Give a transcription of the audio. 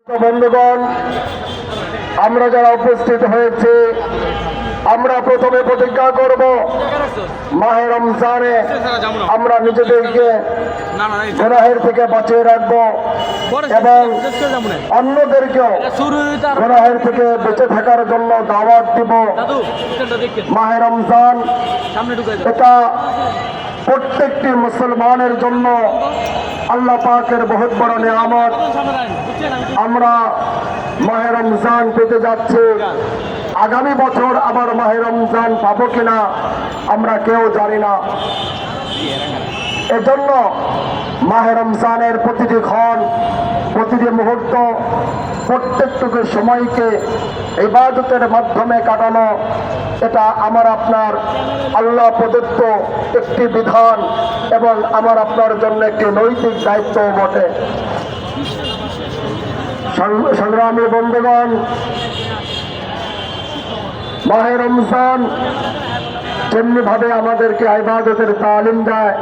বন্ধুগণ, আমরা যারা উপস্থিত হয়েছে, আমরা প্রথমে প্রতিজ্ঞা করব মাহে রমজানে আমরা নিজেদেরকে গুনাহের থেকে বাঁচিয়ে রাখবো এবং অন্যদেরকেও গুনাহের থেকে বেঁচে থাকার জন্য দাওয়াত দিব। মাহে রমজান এটা প্রত্যেকটি মুসলমানের জন্য আল্লাহ পাকের বহুত বড় নিয়ামত। আমরা মাহে রমজান পেতে যাচ্ছি, আগামী বছর আবার মাহে রমজান পাবো কিনা আমরা কেউ জানি না। এজন্য মাহে রমজানের প্রতিটি ক্ষণ, প্রতিটি মুহূর্ত, প্রত্যেকটুকু সময়কে ইবাদতের মাধ্যমে কাটানো, এটা আমার আপনার আল্লাহ প্রদত্ত একটি বিধান এবং আমার আপনার জন্য একটি নৈতিক দায়িত্ব বটে। সংগ্রামী বন্ধুগণ, মাহে রমজান যেমনি ভাবে আমাদেরকে ইবাদতের তালিম দেয়,